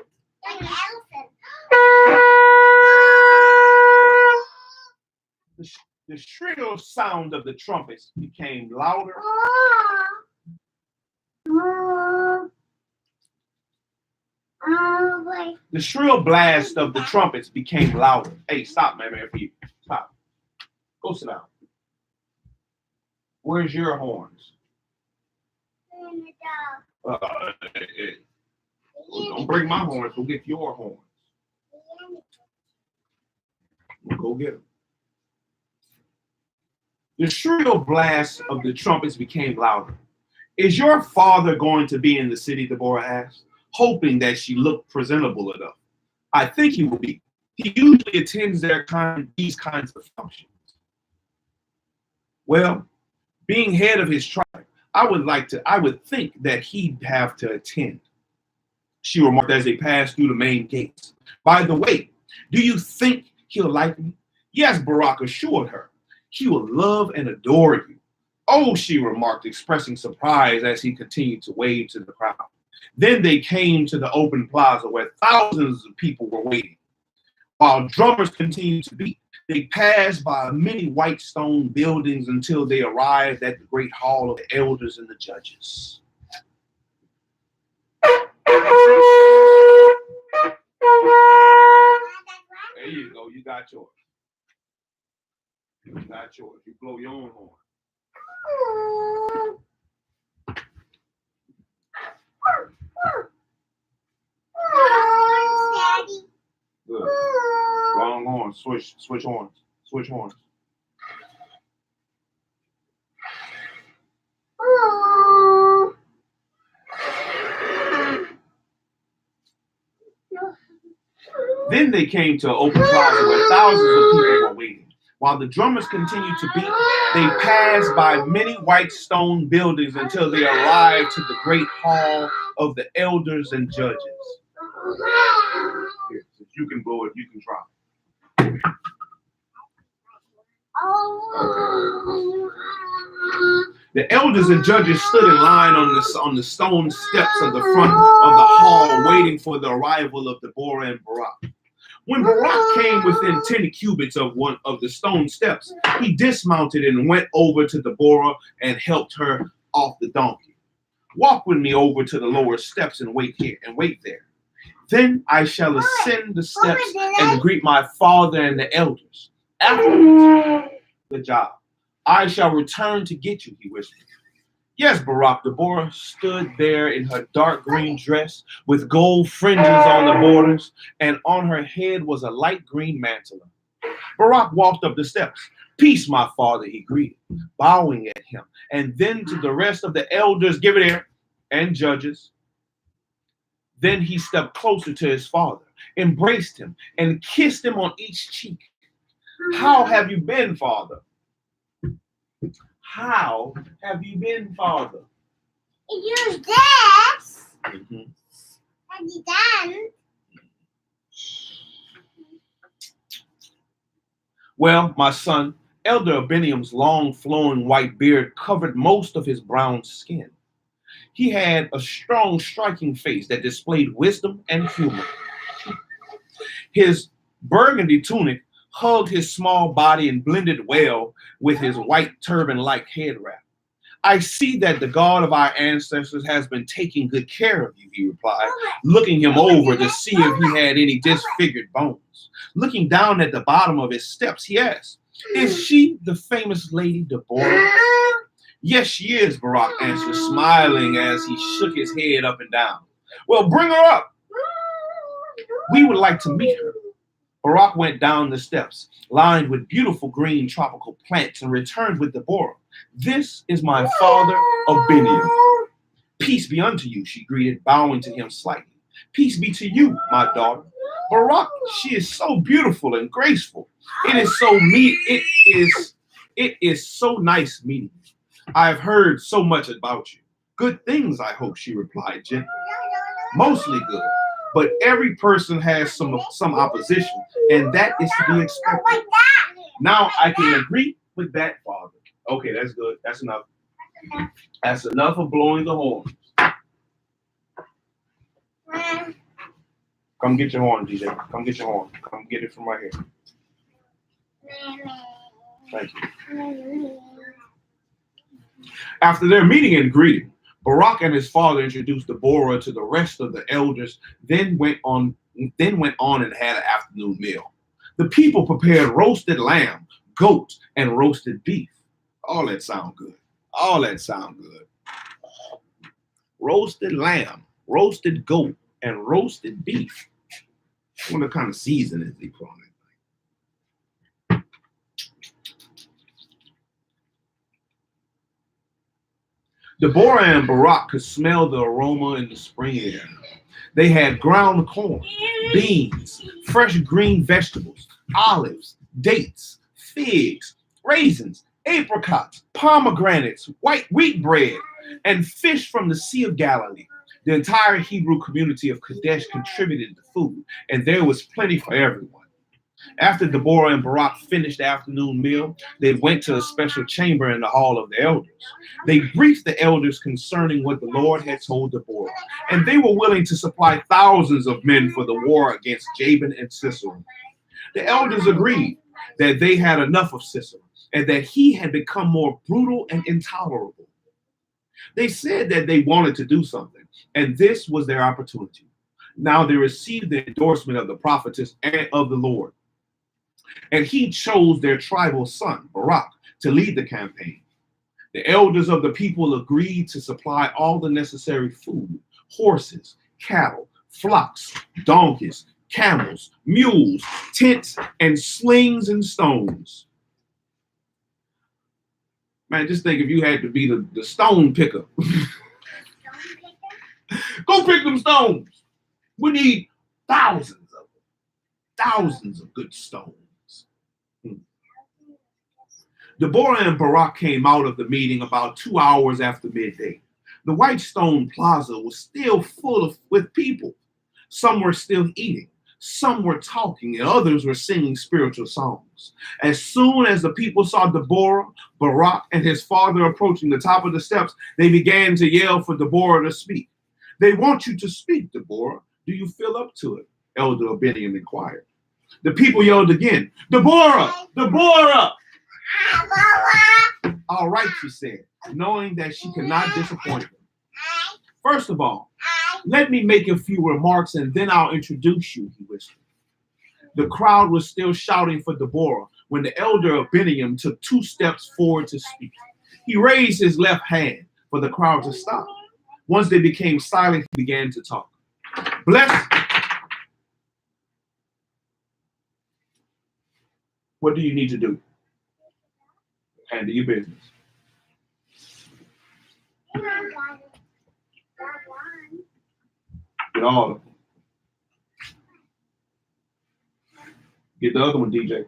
The shrill sound of the trumpets became louder. The shrill blast of the trumpets became louder. Hey, stop, man, stop. Go sit down. Where's your horns? Don't bring my horns. Go get your horns. Go get them. The shrill blast of the trumpets became louder. Is your father going to be in the city? Deborah asked, hoping that she looked presentable enough. I think he will be. He usually attends these kinds of functions. Well, being head of his tribe, I would think that he'd have to attend, she remarked as they passed through the main gates. By the way, do you think he'll like me? Yes, Barak assured her. He will love and adore you. Oh, she remarked, expressing surprise as he continued to wave to the crowd. Then they came to the open plaza where thousands of people were waiting. While drummers continued to beat, they passed by many white stone buildings until they arrived at the great hall of the elders and the judges. There you go. You got yours. You got yours. You blow your own horn. Good. Wrong horn. Switch horns. Switch horns. Then they came to an open plaza where thousands of people were waiting. While the drummers continued to beat, they passed by many white stone buildings until they arrived to the great hall of the elders and judges. Here, if you can blow it, you can try. The elders and judges stood in line on the stone steps of the front of the hall, waiting for the arrival of Deborah and Barak. When Barak came within 10 cubits of one of the stone steps, he dismounted and went over to Deborah and helped her off the donkey. Walk with me over to the lower steps and wait here and wait there. Then I shall ascend the steps and greet my father and the elders. Afterwards, good job. I shall return to get you, he whispered. Yes, Barak. Deborah stood there in her dark green dress with gold fringes on the borders, and on her head was a light green mantle. Barak walked up the steps. Peace, my father, he greeted, bowing at him, and then to the rest of the elders, give it here, and judges. Then he stepped closer to his father, embraced him, and kissed him on each cheek. How have you been, father? How have you been, father? Use this. Mm-hmm. Have you done? Well, my son, Elder Abiniam's long flowing white beard covered most of his brown skin. He had a strong, striking face that displayed wisdom and humor. His burgundy tunic hugged his small body and blended well with his white turban-like head wrap. I see that the God of our ancestors has been taking good care of you, he replied, looking him over to see if he had any disfigured bones. Looking down at the bottom of his steps, he asked, is she the famous Lady Deborah? Yes, she is, Barak answered, smiling as he shook his head up and down. Well, bring her up. We would like to meet her. Barak went down the steps, lined with beautiful green tropical plants, and returned with Deborah. This is my father, Abiniam. Peace be unto you, she greeted, bowing to him slightly. Peace be to you, my daughter. Barak, she is so beautiful and graceful. It is so nice meeting you. I've heard so much about you. Good things, I hope, she replied gently. Mostly good. But every person has some opposition, and that is to be expected. Now I can agree with that, father. Okay, that's good. That's enough. That's enough of blowing the horn. Come get your horn, DJ. Come get your horn. Come get it from right here. Thank you. After their meeting and greeting, Barak and his father introduced Deborah to the rest of the elders, then went on and had an afternoon meal. The people prepared roasted lamb, goat, and roasted beef. All that sound good. All that sound good. Roasted lamb, roasted goat, and roasted beef. I wonder what kind of seasoning they put on it. Deborah and Barak could smell the aroma in the spring air. They had ground corn, beans, fresh green vegetables, olives, dates, figs, raisins, apricots, pomegranates, white wheat bread, and fish from the Sea of Galilee. The entire Hebrew community of Kadesh contributed to food, and there was plenty for everyone. After Deborah and Barak finished the afternoon meal, they went to a special chamber in the hall of the elders. They briefed the elders concerning what the Lord had told Deborah, and they were willing to supply thousands of men for the war against Jabin and Sisera. The elders agreed that they had enough of Sisera and that he had become more brutal and intolerable. They said that they wanted to do something, and this was their opportunity. Now they received the endorsement of the prophetess and of the Lord. And he chose their tribal son, Barak, to lead the campaign. The elders of the people agreed to supply all the necessary food: horses, cattle, flocks, donkeys, camels, mules, tents, and slings and stones. Man, just think if you had to be the stone picker. Go pick them stones. We need thousands of them. Thousands of good stones. Deborah and Barak came out of the meeting about 2 hours after midday. The White Stone Plaza was still full with people. Some were still eating, some were talking, and others were singing spiritual songs. As soon as the people saw Deborah, Barak, and his father approaching the top of the steps, they began to yell for Deborah to speak. They want you to speak, Deborah. Do you feel up to it? Elder Abiniam inquired. The people yelled again, Deborah! Deborah! All right, she said, knowing that she could not disappoint them. First of all, let me make a few remarks and then I'll introduce you, he whispered. The crowd was still shouting for Deborah when the elder Abiniam took 2 steps forward to speak. He raised his left hand for the crowd to stop. Once they became silent, he began to talk. Bless. What do you need to do? Handle your business. Get all of them. Get the other one, DJ.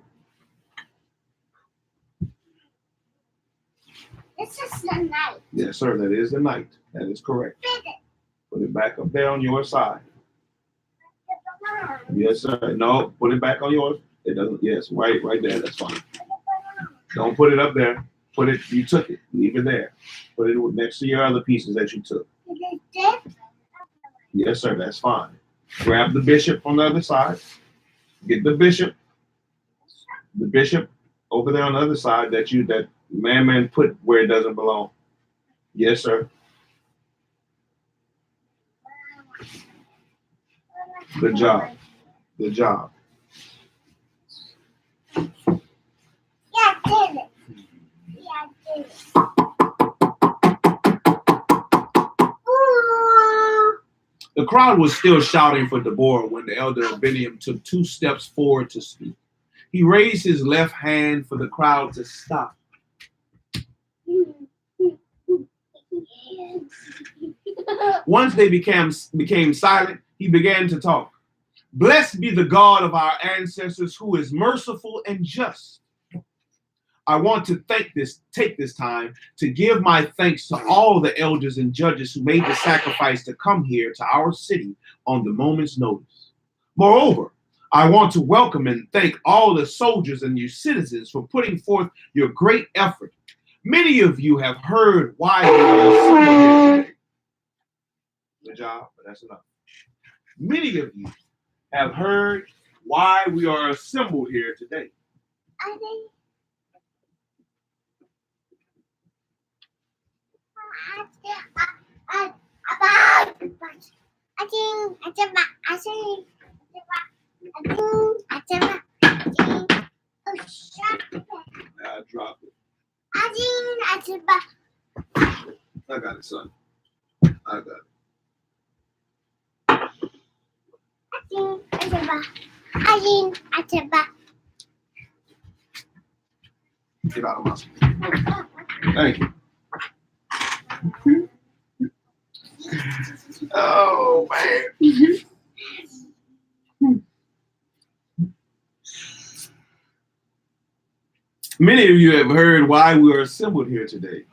This is the night. Yes, sir. That is the night. That is correct. Put it back up there on your side. Yes, sir. No, put it back on yours. It doesn't. Yes, right there. That's fine. Don't put it up there. Put it. You took it. Leave it there. Put it next to your other pieces that you took. Yes, sir. That's fine. Grab the bishop on the other side. Get the bishop. The bishop over there on the other side that man put where it doesn't belong. Yes, sir. Good job. Good job. Yeah, I did it. Yeah, I did it. Ooh. The crowd was still shouting for Deborah when the elder Abiniam took 2 steps forward to speak. He raised his left hand for the crowd to stop. Once they became silent, he began to talk. Blessed be the God of our ancestors who is merciful and just. I want to take this time to give my thanks to all the elders and judges who made the sacrifice to come here to our city on the moment's notice. Moreover, I want to welcome and thank all the soldiers and your citizens for putting forth your great effort. Many of you have heard why we are assembled here today. Good job, but that's enough. Many of you have heard why we are assembled here today. I dropped it. I got it, son. I got it. Get out of my space. Thank you. Oh, man. Many of you have heard why we are assembled here today.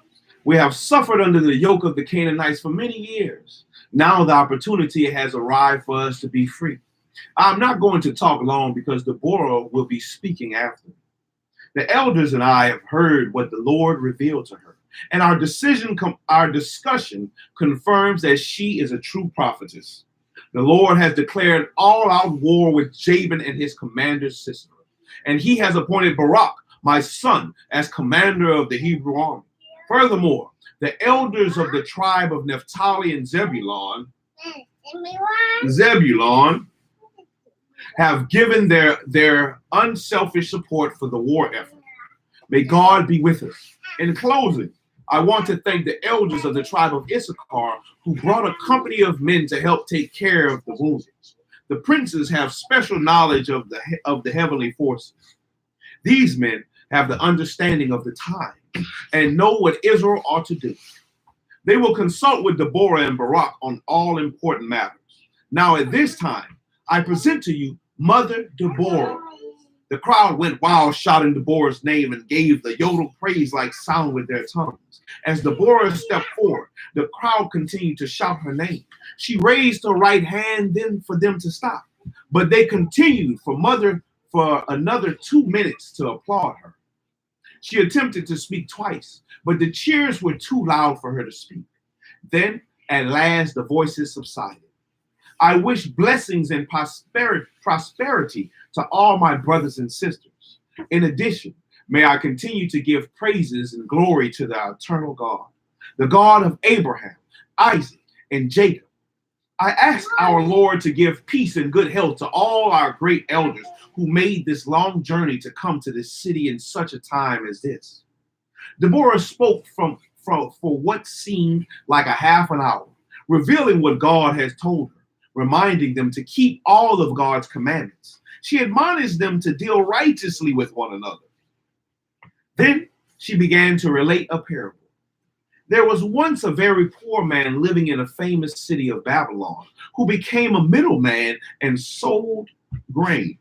We have suffered under the yoke of the Canaanites for many years. Now the opportunity has arrived for us to be free. I'm not going to talk long because Deborah will be speaking after. The elders and I have heard what the Lord revealed to her, and our discussion confirms that she is a true prophetess. The Lord has declared all-out war with Jabin and his commander Sisera, and he has appointed Barak, my son, as commander of the Hebrew army. Furthermore, the elders of the tribe of Naphtali and Zebulun have given their unselfish support for the war effort. May God be with us. In closing, I want to thank the elders of the tribe of Issachar who brought a company of men to help take care of the wounded. The princes have special knowledge of the heavenly forces. These men have the understanding of the time and know what Israel ought to do. They will consult with Deborah and Barak on all important matters. Now at this time, I present to you Mother Deborah. The crowd went wild shouting Deborah's name and gave the yodel praise-like sound with their tongues. As Deborah stepped forward, the crowd continued to shout her name. She raised her right hand then for them to stop, but they continued for another 2 minutes to applaud her. She attempted to speak twice, but the cheers were too loud for her to speak. Then, at last, the voices subsided. I wish blessings and prosperity to all my brothers and sisters. In addition, may I continue to give praises and glory to the eternal God, the God of Abraham, Isaac, and Jacob. I ask our Lord to give peace and good health to all our great elders who made this long journey to come to this city in such a time as this. Deborah spoke for what seemed like a half an hour, revealing what God has told her, reminding them to keep all of God's commandments. She admonished them to deal righteously with one another. Then she began to relate a parable. There was once a very poor man living in a famous city of Babylon who became a middleman and sold grain.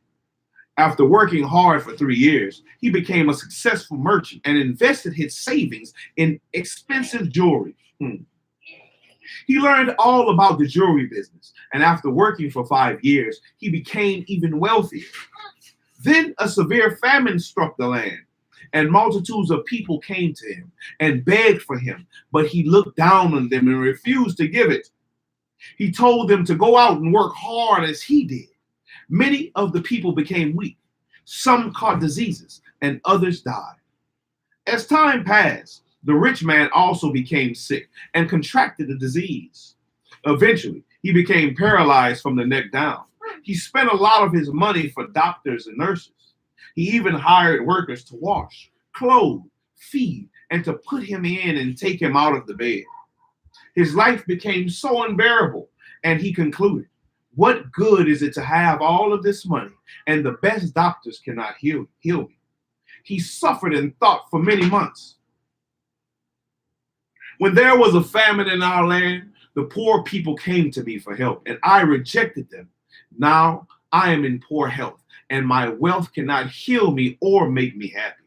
After working hard for 3 years, he became a successful merchant and invested his savings in expensive jewelry. He learned all about the jewelry business, and after working for 5 years, he became even wealthier. Then a severe famine struck the land, and multitudes of people came to him and begged for him, but he looked down on them and refused to give it. He told them to go out and work hard as he did. Many of the people became weak. Some caught diseases, and others died. As time passed, the rich man also became sick and contracted the disease. Eventually, he became paralyzed from the neck down. He spent a lot of his money for doctors and nurses. He even hired workers to wash, clothe, feed, and to put him in and take him out of the bed. His life became so unbearable, and he concluded, what good is it to have all of this money and the best doctors cannot heal me? He suffered and thought for many months. When there was a famine in our land, the poor people came to me for help, and I rejected them. Now I am in poor health, and my wealth cannot heal me or make me happy.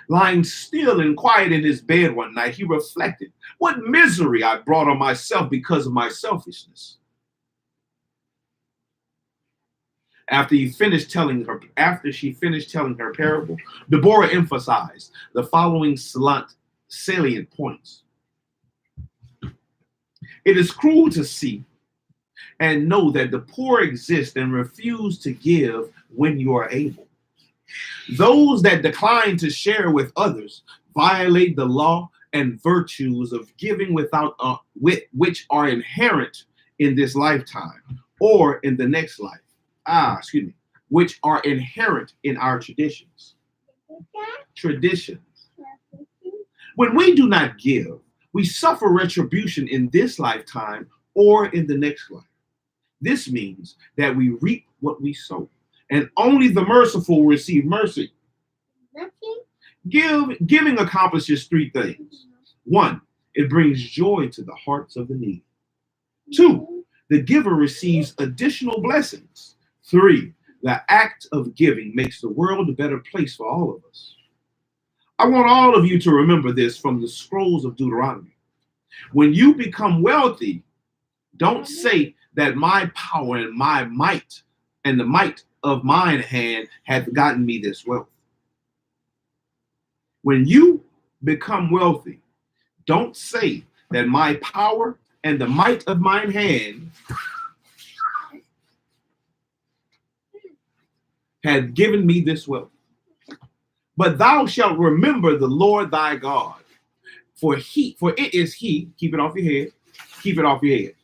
Lying still and quiet in his bed one night, he reflected, what misery I brought on myself because of my selfishness. After she finished telling her parable, Deborah emphasized the following salient points. It is cruel to see and know that the poor exist and refuse to give when you are able. Those that decline to share with others violate the law and virtues of giving which are inherent in this lifetime or in the next life. Which are inherent in our traditions. Traditions. When we do not give, we suffer retribution in this lifetime or in the next life. This means that we reap what we sow, and only the merciful receive mercy. Giving accomplishes three things. 1, it brings joy to the hearts of the needy. 2, the giver receives additional blessings. 3, the act of giving makes the world a better place for all of us. I want all of you to remember this from the scrolls of Deuteronomy. When you become wealthy, don't say that my power and my might and the might of mine hand hath gotten me this wealth. When you become wealthy, don't say that my power and the might of mine hand had given me this wealth. But thou shalt remember the Lord thy God, for it is he, keep it off your head, keep it off your head.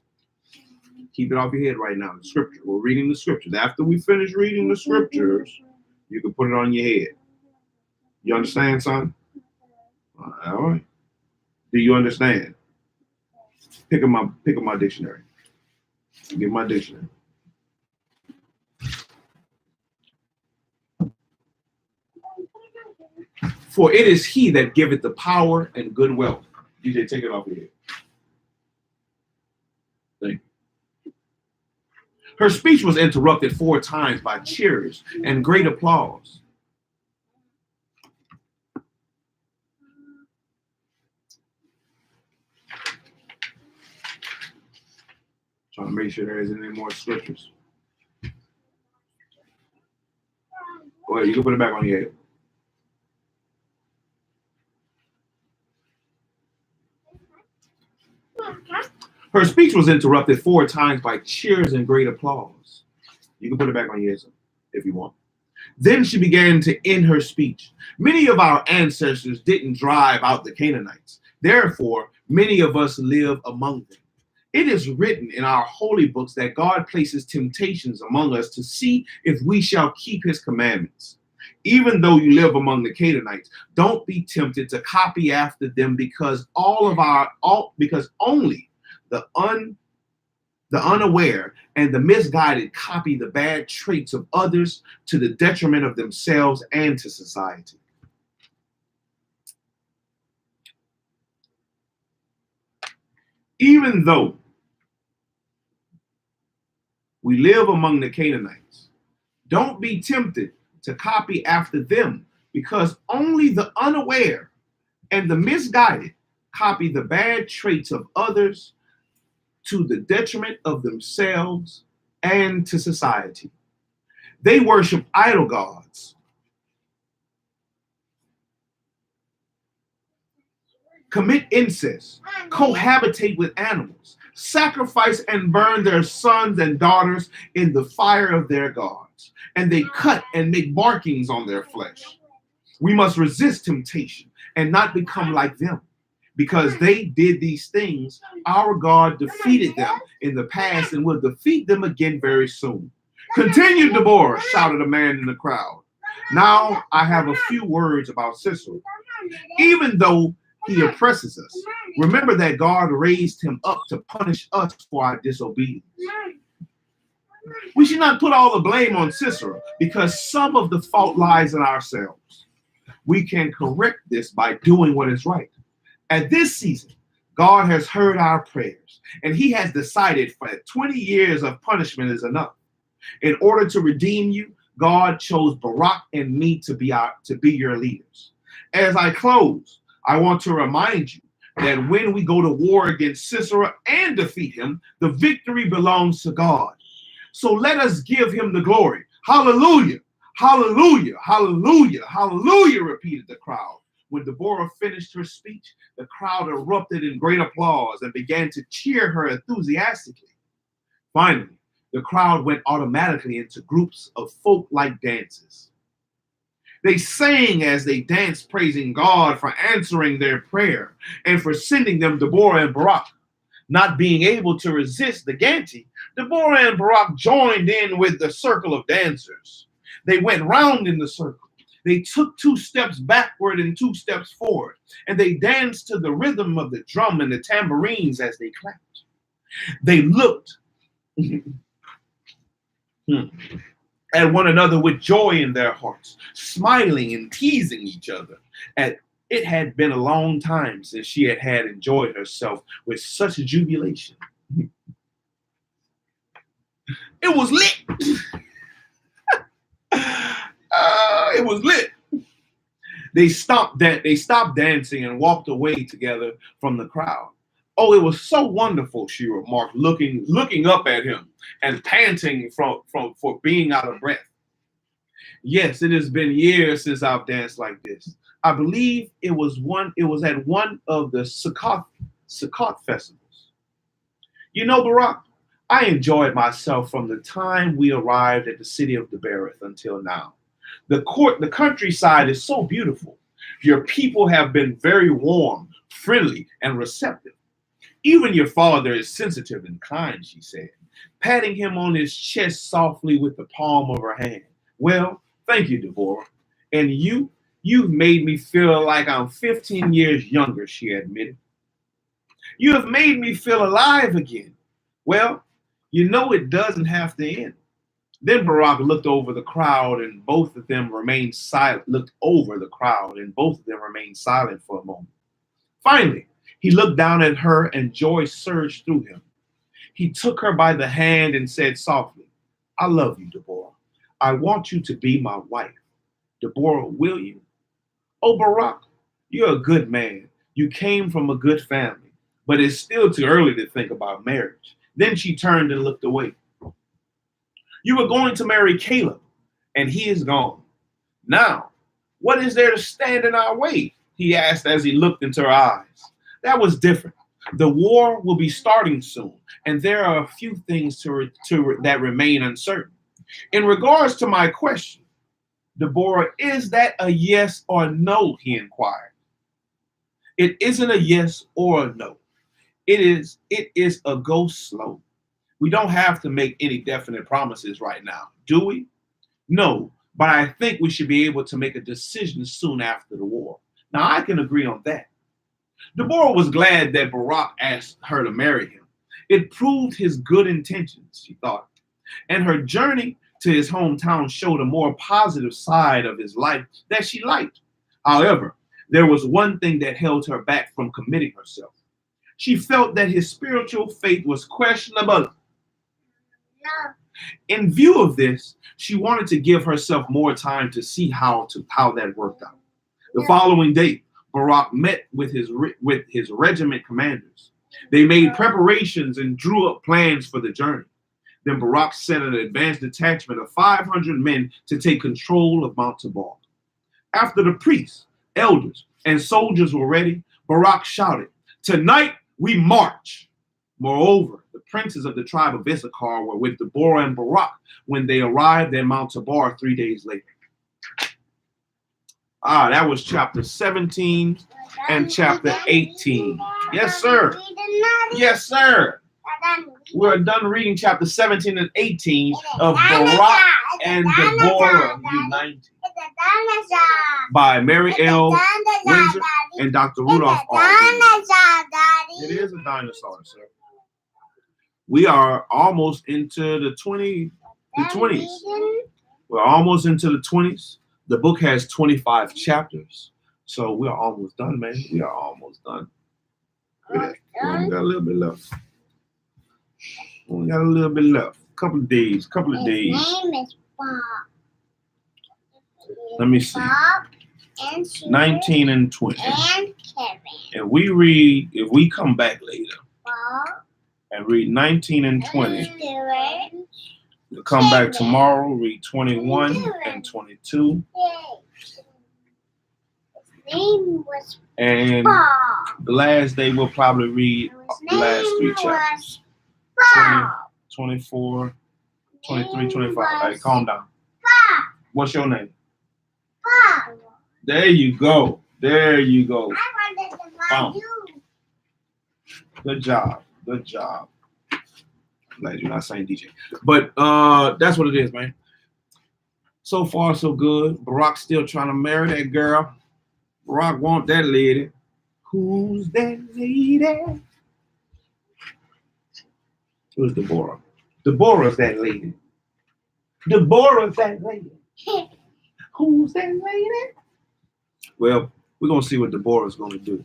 Keep it off your head right now. The scripture. We're reading the scriptures. After we finish reading the scriptures, you can put it on your head. You understand, son? All right. Do you understand? Pick up my dictionary. Get my dictionary. For it is he that giveth the power and good wealth. DJ, take it off your head. Thank you. Her speech was interrupted 4 times by cheers and great applause. Trying to make sure there isn't any more scriptures. Go ahead, you can put it back on your head. Her speech was interrupted 4 times by cheers and great applause. You can put it back on your head if you want. Then she began to end her speech. Many of our ancestors didn't drive out the Canaanites. Therefore, many of us live among them. It is written in our holy books that God places temptations among us to see if we shall keep his commandments. Even though you live among the Canaanites, don't be tempted to copy after them because only the unaware and the misguided copy the bad traits of others to the detriment of themselves and to society. Even though we live among the Canaanites, don't be tempted to copy after them because only the unaware and the misguided copy the bad traits of others to the detriment of themselves and to society. They worship idol gods, commit incest, cohabitate with animals, sacrifice and burn their sons and daughters in the fire of their gods, and they cut and make markings on their flesh. We must resist temptation and not become like them. Because they did these things, our God defeated them in the past and will defeat them again very soon. Continue, Deborah, shouted a man in the crowd. Now I have a few words about Sisera. Even though he oppresses us, remember that God raised him up to punish us for our disobedience. We should not put all the blame on Sisera because some of the fault lies in ourselves. We can correct this by doing what is right. At this season, God has heard our prayers, and he has decided that 20 years of punishment is enough. In order to redeem you, God chose Barak and me to be your leaders. As I close, I want to remind you that when we go to war against Sisera and defeat him, the victory belongs to God. So let us give him the glory. Hallelujah, hallelujah, hallelujah, hallelujah, repeated the crowd. When Deborah finished her speech, the crowd erupted in great applause and began to cheer her enthusiastically. Finally, the crowd went automatically into groups of folk-like dances. They sang as they danced, praising God for answering their prayer and for sending them Deborah and Barak. Not being able to resist the Ganti, Deborah and Barak joined in with the circle of dancers. They went round in the circle. They took 2 steps backward and 2 steps forward, and they danced to the rhythm of the drum and the tambourines as they clapped. They looked at one another with joy in their hearts, smiling and teasing each other. And it had been a long time since she had enjoyed herself with such jubilation. It was lit. It was lit. They stopped dancing and walked away together from the crowd. Oh, it was so wonderful, she remarked, looking up at him and panting for being out of breath. Yes, it has been years since I've danced like this. I believe it was at one of the Sukkot festivals. You know, Barak, I enjoyed myself from the time we arrived at the city of Deborah until now. The countryside is so beautiful. Your people have been very warm, friendly, and receptive. Even your father is sensitive and kind, she said, patting him on his chest softly with the palm of her hand. Well, thank you, Deborah. And you've made me feel like I'm 15 years younger, she admitted. You have made me feel alive again. Well, you know it doesn't have to end. Then Barak looked over the crowd and both of them remained silent for a moment. Finally, he looked down at her and joy surged through him. He took her by the hand and said softly, I love you, Deborah. I want you to be my wife. Deborah, will you? Oh, Barak, you're a good man. You came from a good family, but it's still too early to think about marriage. Then she turned and looked away. You were going to marry Caleb, and he is gone. Now, what is there to stand in our way? He asked as he looked into her eyes. That was different. The war will be starting soon, and there are a few things that remain uncertain. In regards to my question, Deborah, is that a yes or no? He inquired. It isn't a yes or a no. It is a go slow. We don't have to make any definite promises right now, do we? No, but I think we should be able to make a decision soon after the war. Now, I can agree on that. Deborah was glad that Barak asked her to marry him. It proved his good intentions, she thought, and her journey to his hometown showed a more positive side of his life that she liked. However, there was one thing that held her back from committing herself. She felt that his spiritual faith was questionable. In view of this, she wanted to give herself more time to see how that worked out. The following day, Barak met with his regiment commanders. They made preparations and drew up plans for the journey. Then Barak sent an advanced detachment of 500 men to take control of Mount Tabor. After the priests, elders, and soldiers were ready, Barak shouted, "Tonight we march." Moreover, the princes of the tribe of Issachar were with Deborah and Barak when they arrived at Mount Tabor 3 days later. That was chapter 17 and chapter 18. Yes, sir. Yes, sir. We're done reading chapter 17 and 18 of Barak and Deborah United by Mary L. Windsor and Dr. Rudolph R. It is a dinosaur, sir. We are almost into the 20s. We're almost into the 20s. The book has 25 chapters. So we are almost done, man. We are almost done. We only got a little bit left. Couple of days. His name is Bob. Let me see. Bob and 19 and 20. and Kevin. If we come back later Bob and read 19 and 20, Stuart. we'll come back tomorrow, read 21 and 22. His name was And Bob. the last day we'll probably read His the last 3 name chapters. was Bob. 24, 23, 25. All right, calm down. Bob. What's your name? There you go. There you go. I wanted to buy Boom. you. Good job. Good job. Glad you're not saying DJ. But that's what it is, man. So far, so good. Barack's still trying to marry that girl. Barack want that lady. Who's that lady? Who's Deborah? Deborah's that lady. Deborah's that lady. Who's that lady? Well, we're gonna see what Deborah's gonna do.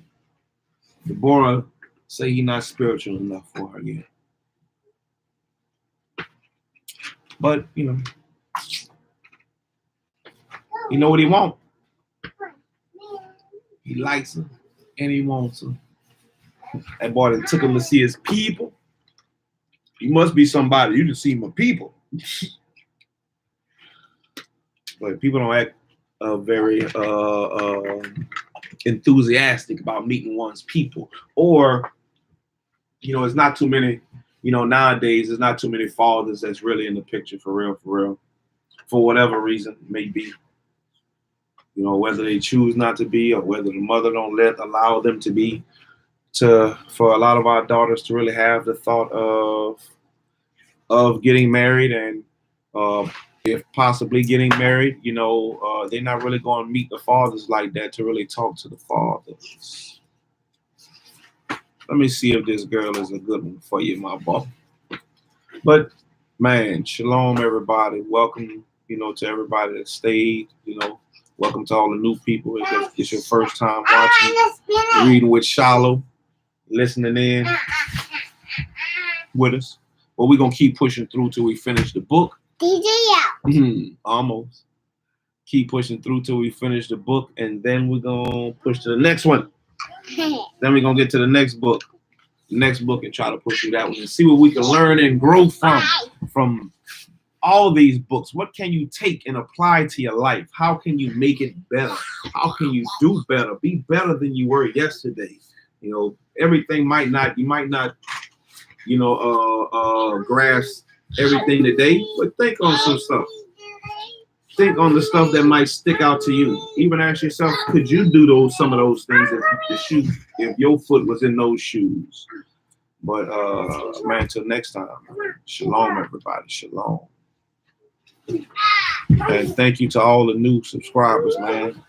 Deborah say he's not spiritual enough for her yet. But you know what he wants. He likes her and he wants her. That boy that took him to see his people. He must be somebody. You just see my people. But people don't act very enthusiastic about meeting one's people. Or, it's not too many, nowadays, there's not too many fathers that's really in the picture for real. For whatever reason, maybe. Whether they choose not to be or whether the mother don't allow them to be. For a lot of our daughters to really have the thought of getting married and if possibly getting married, they're not really going to meet the fathers like that to really talk to the fathers. Let me see if this girl is a good one for you, my boy. But man, shalom everybody. Welcome, to everybody that stayed, welcome to all the new people. If it's your first time watching, reading with Shilo, listening in with us. But we're going to keep pushing through till we finish the book. DJ out. Almost. Keep pushing through till we finish the book, and then we're going to push to the next one. Then we're going to get to the next book. And try to push through that one and see what we can learn and grow from all these books. What can you take and apply to your life? How can you make it better? How can you do better? Be better than you were yesterday. Everything you might not, grasp everything today, but think on some stuff. Think on the stuff that might stick out to you. Even ask yourself, could you do some of those things if your foot was in those shoes? But man, until next time, shalom, everybody, shalom. And thank you to all the new subscribers, man.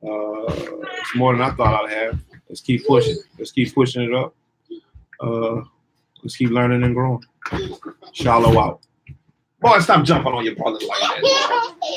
It's more than I thought I'd have. Let's keep pushing. Let's keep pushing it up. Let's keep learning and growing. Shilo out. Boy, stop jumping on your brother like that, boy.